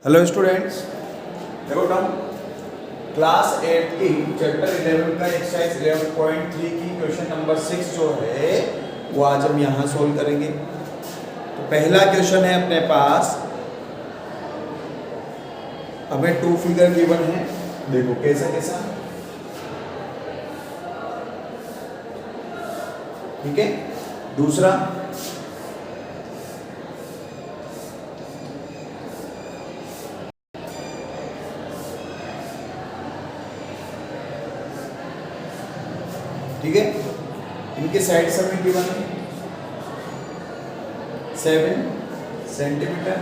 Hello students, देखो term class 8 की chapter 11 का एक्सरसाइज 11.3 की क्वेश्चन नंबर 6 जो है वो आज हम यहाँ सोल्व करेंगे। तो पहला क्वेश्चन है अपने पास, हमें टू फिगर गिवन है, देखो कैसा कैसा, ठीक है। दूसरा ठीक है, इनके साइड हमें गिवन है 7 सेंटीमीटर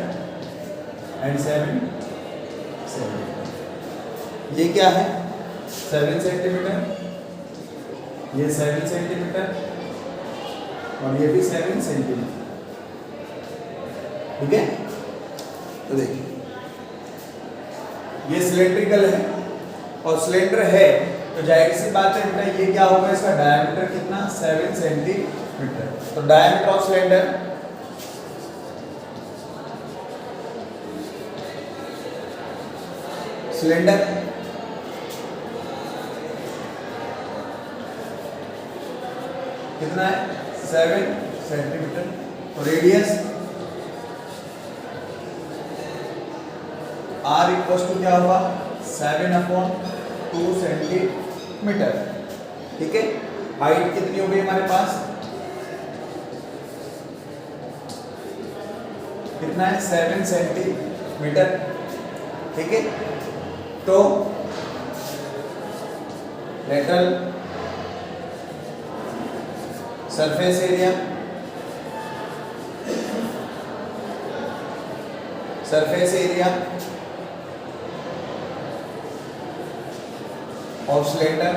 एंड 7 सेंटीमीटर। ये क्या है 7 सेंटीमीटर, ये 7 सेंटीमीटर और ये भी 7 सेंटीमीटर, ठीक है। तो देखिए ये सिलेंड्रिकल है और सिलेंडर है तो जाहिर सी बात है बेटा ये क्या होगा, इसका डायमीटर कितना 7 सेंटीमीटर। तो डायमीटर ऑफ सिलेंडर कितना है 7 सेंटीमीटर। तो रेडियस R इक्वल टू क्या होगा 7/2 सेंटीमीटर, ठीक है। हाइट कितनी हो गई हमारे पास, कितना है 7 सेंटीमीटर, ठीक है। तो lateral surface area of cylinder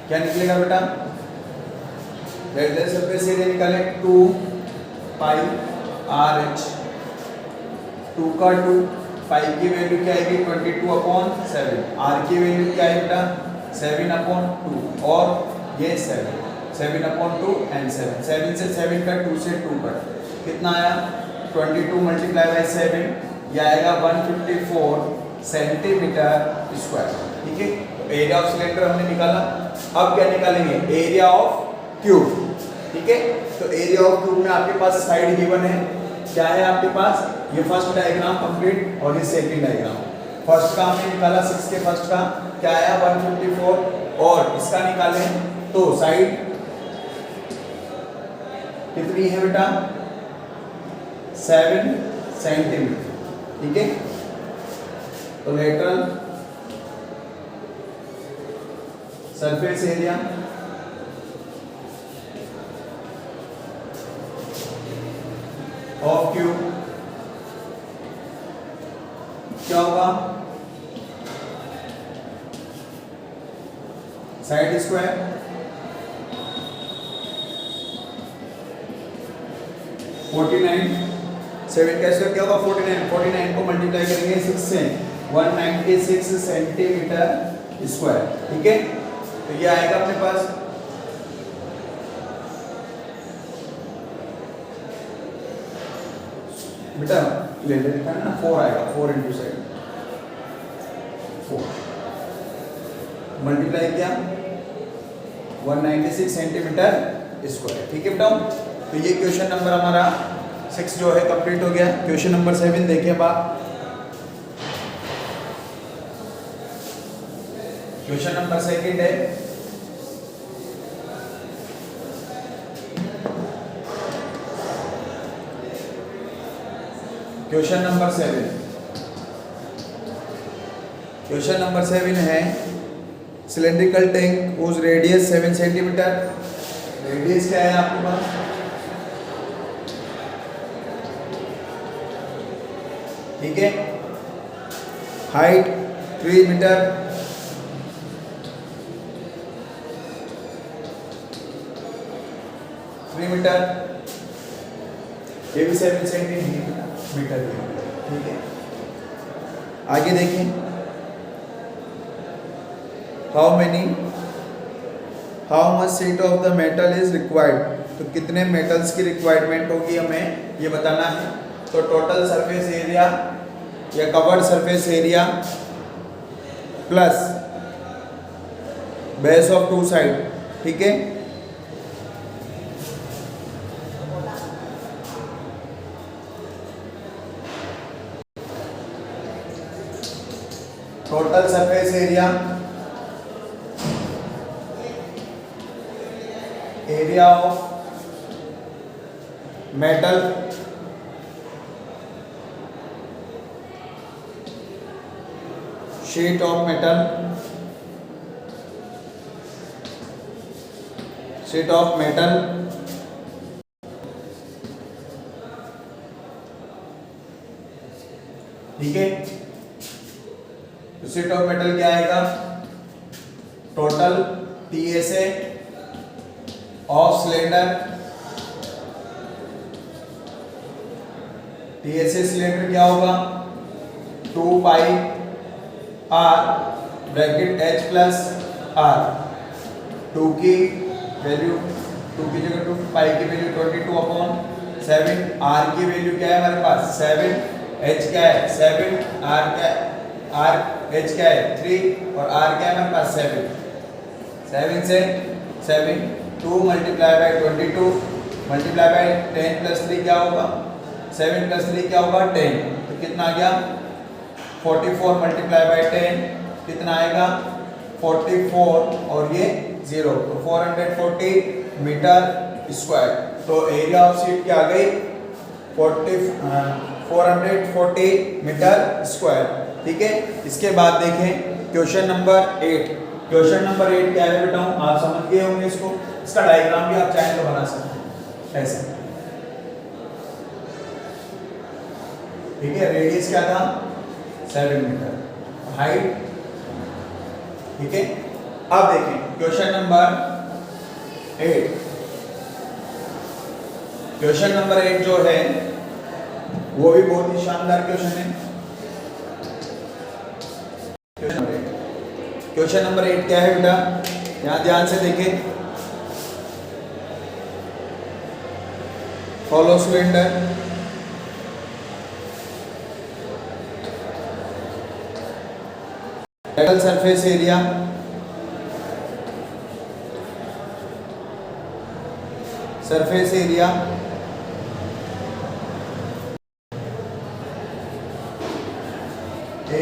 क्या निकलेगा बेटा, लेटरल सरफेस एरिया निकाले 2 पाई RH, 2 का 2, पाई की वैल्यू क्या आएगी 22/7, R की वैल्यू क्या है बेटा 7/2 और ये 7/2 एंड 7 से 7 का 2 से 2 कट, कितना आया 22 × 7, यह आएगा 154 सेंटीमीटर स्क्वायर, ठीक है। तो एरिया ऑफ सिलेंडर हमने निकाला। अब क्या निकालेंगे, एरिया ऑफ क्यूब, ठीक है। तो एरिया ऑफ क्यूब में आपके पास साइड गिवन है, क्या है आपके पास, ये फर्स्ट डायग्राम कंप्लीट और ये सेकंड डायग्राम। फर्स्ट का हमने निकाला 6 के फर्स्ट का क्या आया 154 और इसका निकालें तो साइड कितनी है बेटा 7 सेंटीमीटर, ठीक है। तो lateral surface area of cube क्या होगा, साइड स्क्वायर 49, 7 का स्क्वायर क्या होगा 49 को मल्टीप्लाई करेंगे 6 से 196 सेंटीमीटर स्क्वायर, ठीक है। तो ये आएगा अपने पास बेटा ले लेते हैं ना 4 आएगा, 4 × 7 4 मल्टीप्लाई किया 196 सेंटीमीटर स्क्वायर, ठीक है बेटा। तो ये क्वेश्चन नंबर हमारा 6 जो है कंप्लीट हो गया। क्वेश्चन नंबर 7 देखिए बात, क्वेश्चन नंबर सेकंड है, क्वेश्चन नंबर 7 है cylindrical tank whose radius 7 centimetre. Radius क्या है आपके पास, ठीक है। हाइट 3 मीटर, ये भी 7 सेंटीमीटर, ठीक है। आगे देखिए how much sheet of the metal is required तो कितने मेटल्स की रिक्वायरमेंट होगी हमें ये बताना है। तो टोटल सरफेस एरिया या covered surface area plus base of two side, ठीक है। Total surface area, area of metal sheet of metal, sheet of metal ठीक है। तो शीट ऑफ मेटल क्या आएगा, total TSA of cylinder, TSA cylinder क्या होगा 2 pi R bracket H plus R, 2 की वैल्यू 2 की जगह 2, पाई की वैल्यू 22/7, R की वैल्यू क्या है हमारे पास 7, H क्या है 7, R क्या है R H क्या है 3 और R क्या है हमारे पास 7, 7 से 7 2 multiply by 22 multiply by 10 plus 3 क्या होगा 7 प्लस 3 क्या होगा 10, तो कितना आ गया 44 मल्टीप्लाई बाय 10 कितना आएगा 44 और ये 0, तो 440 मीटर स्क्वायर। तो एरिया ऑफ शीट क्या आ गई 440 मीटर स्क्वायर, ठीक है। इसके बाद देखें क्वेश्चन नंबर 8। क्वेश्चन नंबर 8 क्या है बेटा, आप समझ गए होंगे इसको, इसका डायग्राम भी आप चाहें तो बना सकते हैं ऐसे, ठीक है। रेडियस क्या था 7 मीटर, हाइट, ठीक है। अब देखें क्वेश्चन नंबर 8। क्वेश्चन नंबर 8 जो है वो भी बहुत ही शानदार क्वेश्चन है। क्वेश्चन नंबर 8 क्या है बेटा, यहां ध्यान से देखें। hollow cylinder metal surface area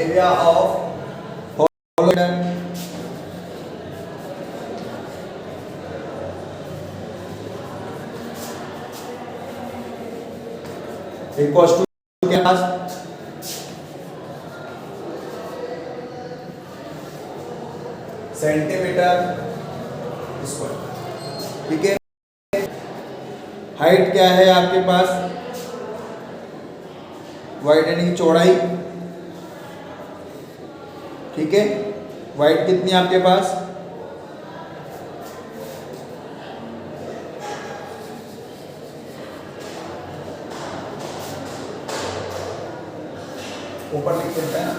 area of hollow cylinder equals to क्या सेंटीमीटर स्क्वायर, ठीक है। हाइट क्या है आपके पास वाइडनिंग की चौड़ाई, ठीक है। वाइड कितनी आपके पास ऊपर लिख सकते हैं ना,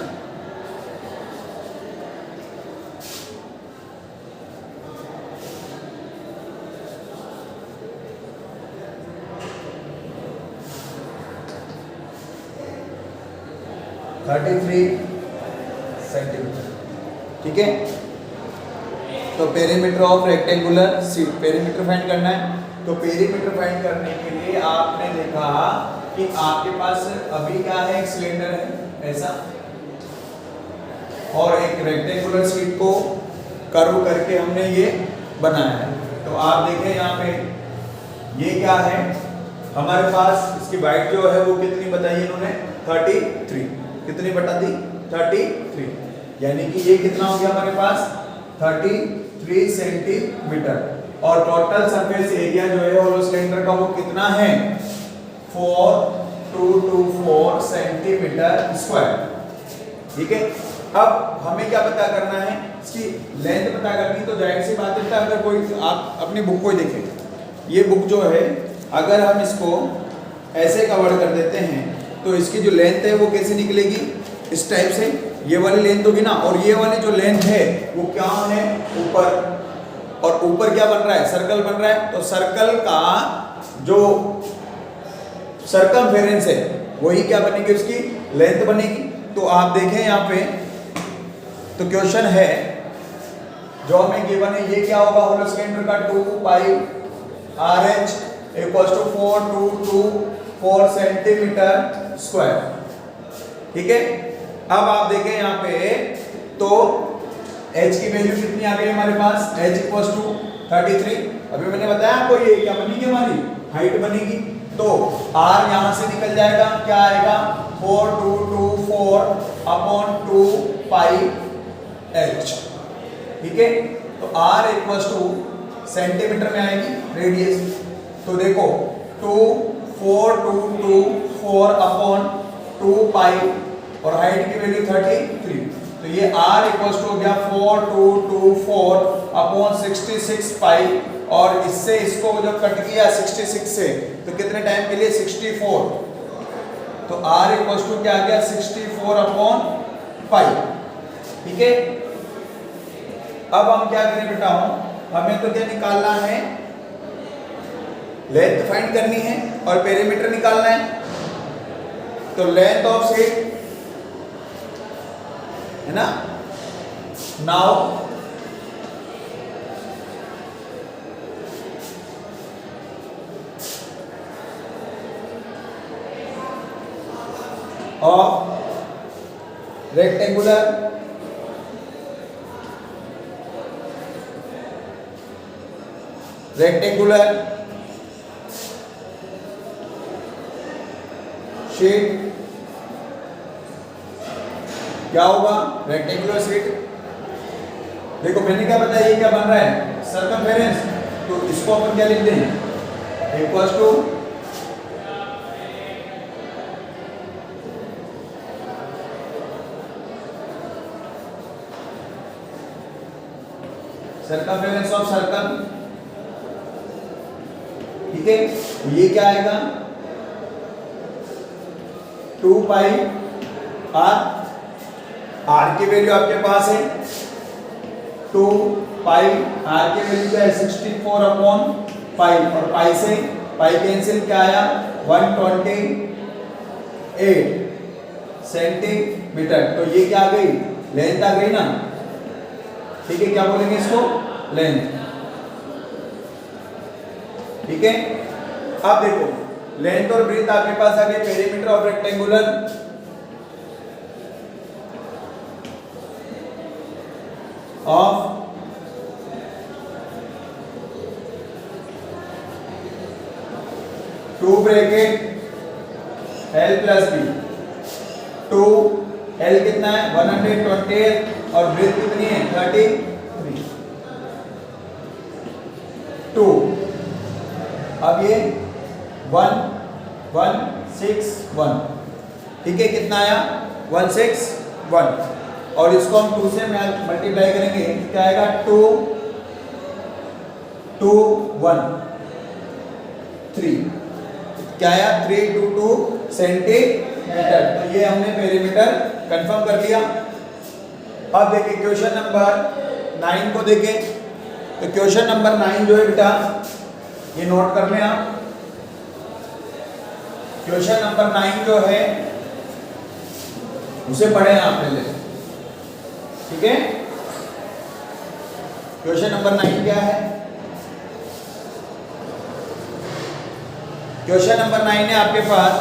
सेंटीमीटर, ठीक है। तो perimeter of rectangular sheet, perimeter find करना है। तो पेरीमीटर फाइंड करने के लिए आपने देखा कि आपके पास अभी क्या है, एक सिलेंडर है ऐसा और एक रेक्टेंगुलर शीट को कर्व करके हमने ये बनाया है। तो आप देखें यहाँ पे ये क्या है हमारे पास, इसकी हाइट जो है वो कितनी बताई इन्होंने 33, कितनी बटा दी 33, यानी कि ये कितना हो गया हमारे पास 33 सेंटीमीटर। और टोटल सरफेस एरिया जो है होलो सिलेंडर का वो कितना है 4224 सेंटीमीटर स्क्वायर, ठीक है। अब हमें क्या पता करना है, इसकी लेंथ पता करनी। तो जाहिर सी बात है, अगर कोई आप अपनी बुक को देखें, ये बुक जो है अगर हम इसको ऐसे कवर कर देते हैं तो इसकी जो लेंथ है वो कैसे निकलेगी, इस टाइप से ये वाली लेंथ होगी ना, और ये वाली जो लेंथ है वो क्या है ऊपर और ऊपर क्या बन रहा है, सर्कल बन रहा है, तो सर्कल का जो सर्कमफेरेंस है वही क्या बनेगी, उसकी लेंथ बनेगी। तो आप देखें यहाँ पे, तो क्वेश्चन है जो हमें गिवन है, ये क्या होगा, होलो सिलेंडर का 2 pi R H equal to 424 centimetre square. ठीक है, अब आप देखें यहाँ पे, तो h की वैल्यू कितनी आ गई हमारे पास, h इक्वल टू 33। अभी मैंने बताया आपको ये क्या बनेगी, हमारी हाइट बनेगी। तो r यहां से निकल जाएगा, क्या आएगा 4224 अपॉन 2 पाई h। ठीक है, तो r इक्वल टू सेंटीमीटर में आएगी रेडियस। तो देखो 4224 अपॉन 2 पाई और हाइट की वैल्यू 33, तो ये r इक्वल टू हो गया 4224 अपॉन 66 पाई, और इससे इसको जब कट किया 66 से तो कितने टाइम के लिए 64, तो r इक्वल टू क्या आ गया 64 अपॉन पाई। ठीक है, अब हम क्या करें बेटा, हमें तो क्या निकालना है, लेंथ फाइंड करनी है और पेरीमीटर निकालना है। तो लेंथ ऑफ शीट है ना, नाउ ऑफ रेक्टेंगुलर शीट क्या होगा, रेक्टेंगुलर शीट। देखो मैंने क्या बताया, ये क्या बन रहा है, सर्कमफेरेंस, तो इसको अपन क्या लिख दें, equals to circumference of circle. ठीक है, ये क्या आएगा 2 पाई आर की वैल्यू आपके पास है 2 पाई, आर की वैल्यू क्या है 64 अपॉन पाई, और पाई से पाई कैंसिल, क्या आया 128 सेंटीमीटर। तो ये क्या आ गई, लेंथ आ गई ना। ठीक है, क्या बोलेंगे इसको, लेंथ। ठीक है, अब देखो लेंथ और ब्रीथ आपके पास आ गए, perimeter of rectangular of two bracket L plus B, 2 L कितना है 128 और ब्रीथ कितनी है 33, 2। अब ये 161, ठीक है, कितना आया 161, और इसको हम 2 से मल्टीप्लाई करेंगे, क्या आएगा 221 क्या आया 322 सेंटीमीटर। तो ये हमने पेरीमीटर कंफर्म कर लिया। अब देखिए क्वेश्चन नंबर 9 को देखें। तो क्वेश्चन नंबर 9 जो है बेटा, ये नोट कर लें आप। क्वेश्चन नंबर 9 जो है उसे पढ़ें आप पहले, ठीक है। क्वेश्चन नंबर 9 क्या है, क्वेश्चन नंबर 9 है आपके पास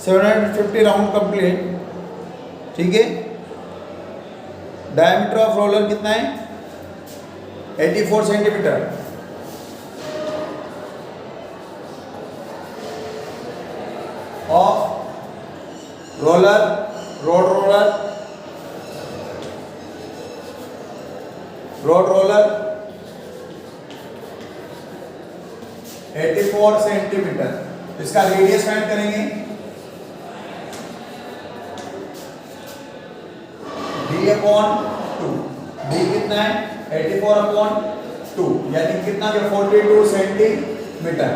750 राउंड कंप्लीट, ठीक है। डायमीटर ऑफ रोलर कितना है 84 centimetre. Of roller road roller 84 centimetre. इसका रेडियस फाइंड करेंगे, d/2। d कितना है 84/2, यानी कितना है 42 सेंटीमीटर।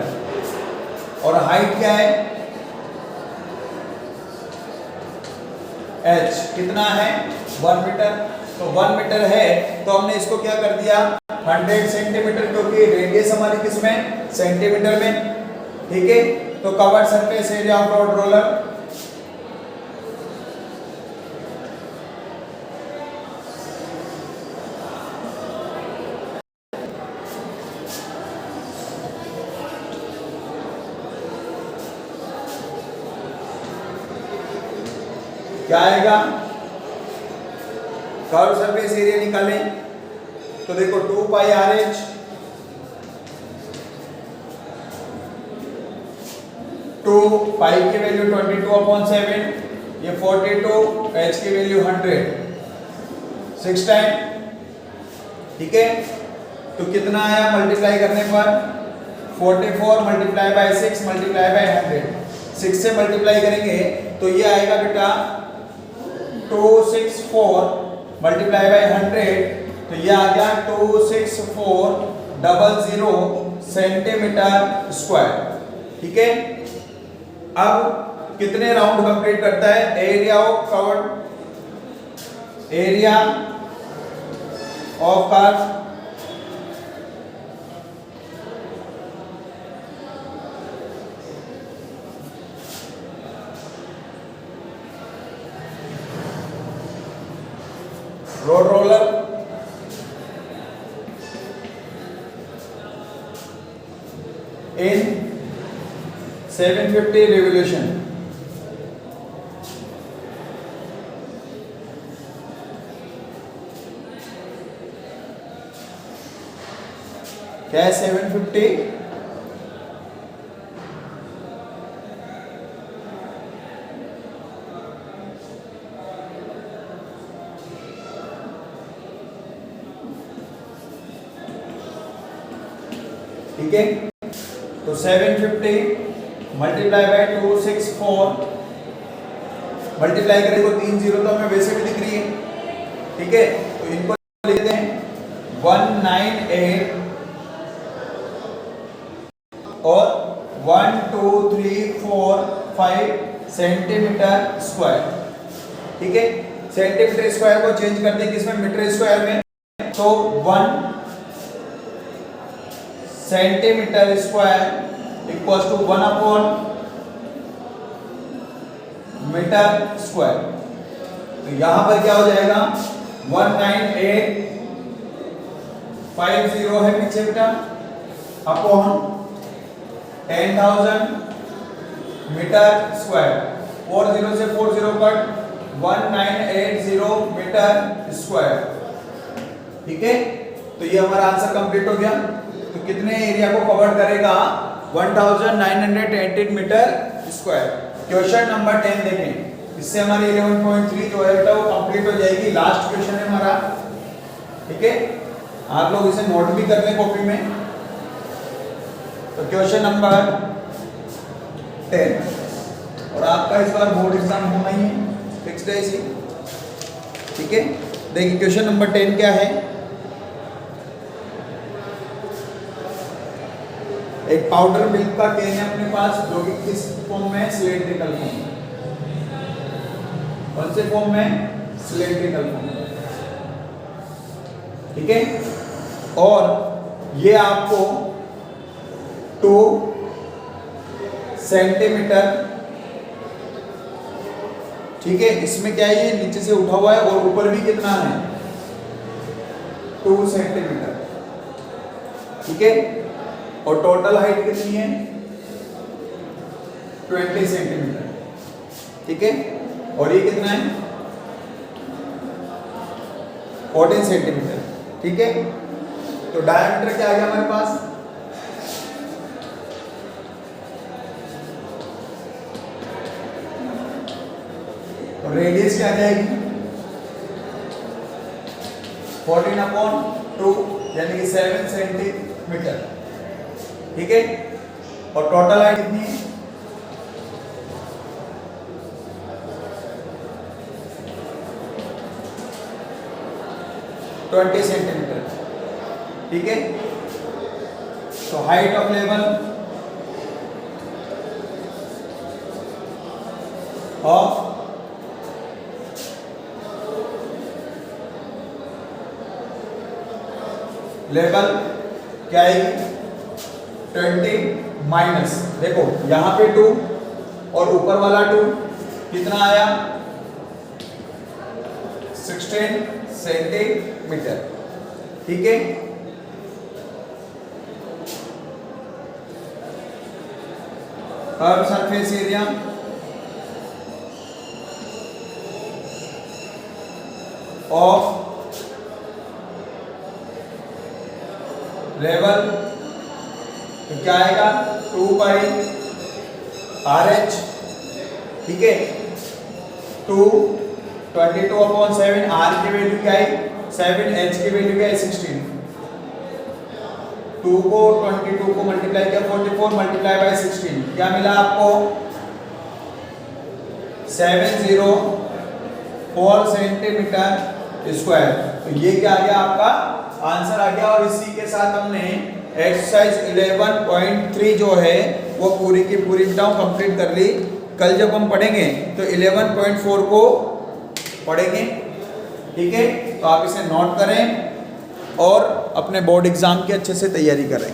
और हाइट क्या है h कितना है 1 मीटर। तो 1 मीटर है तो हमने इसको क्या कर दिया 100 सेंटीमीटर, क्योंकि रेडियस हमारी किसमें सेंटीमीटर में। ठीक है, तो covered surface area of road roller क्या आएगा, कर्व सरफेस एरिया निकालें तो देखो 2 पाई आर एच 2 पाई की वैल्यू 22/7, ये 42, एच की वैल्यू 100, 6 टाइम। ठीक है, तो कितना आया मल्टीप्लाई करने पर 44 मल्टीप्लाई बाय 6 मल्टीप्लाई बाय 100, 6 से मल्टीप्लाई करेंगे तो ये आएगा बेटा 264 मल्टीप्लाई बाय 100, तो ये आ गया 26400 सेंटीमीटर स्क्वायर। ठीक है, अब कितने राउंड कंप्लीट करता है area of covered area of curve road roller in 750 revolution। क्या है 750? ठीक है, तो 750 मल्टीप्लाई बाय 264 मल्टीप्लाई करें तो 3 जीरो तो हमें वैसे भी दिख रही है। ठीक है, तो इनको लिखते हैं 198 और 1 2 3 4 5 सेंटीमीटर स्क्वायर। ठीक है, सेंटीमीटर स्क्वायर को चेंज कर दें किसमें मीटर स्क्वायर में, तो 1 centimetre square equals to 1 metre square. तो यहां पर क्या हो जाएगा 19850 है पीछे बेटा अपॉन 10,000 मीटर स्क्वायर, 40 से 40 कट 1980 मीटर स्क्वायर। ठीक है, तो ये हमारा आंसर कंप्लीट हो गया। तो कितने एरिया को कवर करेगा 1918 मीटर स्क्वायर। क्वेश्चन नंबर 10 देखें, इससे हमारी 11.3 जो है बेटा वो कंप्लीट हो जाएगी। लास्ट क्वेश्चन है हमारा। ठीक है, आप लोग इसे नोट भी कर लें कॉपी में। तो क्वेश्चन नंबर 10, और आपका इस बार बोर्ड एग्जाम होना ही है, फिक्स्ड है इसी। ठीक है, देखिए क्वेश्चन नंबर 10 क्या है। एक पाउडर मिल्क का कैन है अपने पास, जो कि किस फॉर्म में सिलेंड्रिकल फॉर्म में, कौन से फॉर्म में सिलेंड्रिकल फॉर्म में। ठीक है, और ये आपको 2 सेंटीमीटर, ठीक है, इसमें क्या है ये नीचे से उठा हुआ है और ऊपर भी कितना है 2 सेंटीमीटर। ठीक है, और टोटल हाइट कितनी है 20 सेंटीमीटर। ठीक है, और ये कितना है 14 सेंटीमीटर। ठीक है, तो डायमीटर क्या आ गया हमारे पास, तो रेडियस क्या आ जाएगी 14/2 यानी कि 7 सेंटीमीटर। ठीक है, और टोटल हाइट कितनी है 20 सेंटीमीटर। ठीक है, तो height of level of level क्या आएगी 20 माइनस, देखो यहाँ पे 2 और ऊपर वाला 2 कितना आया 16 सेंटीमीटर। ठीक है, अब सरफेस एरिया ऑफ लेवल तो क्या आएगा 2 पाई RH। ठीक है, 22/7, R की वैल्यू क्या है 7, H की वैल्यू क्या है 16। 2 को 22 को मल्टीप्लाई किया 44 मल्टीप्लाई बाय 16 क्या मिला आपको 704 सेंटीमीटर स्क्वायर। तो ये क्या आ गया आपका आंसर आ गया। और इसी के साथ हमने एक्सरसाइज 11.3 जो है वो पूरी की पूरी कंप्लीट कर ली। कल जब हम पढ़ेंगे तो 11.4 को पढ़ेंगे। ठीक है, तो आप इसे नोट करें और अपने बोर्ड एग्जाम की अच्छे से तैयारी करें।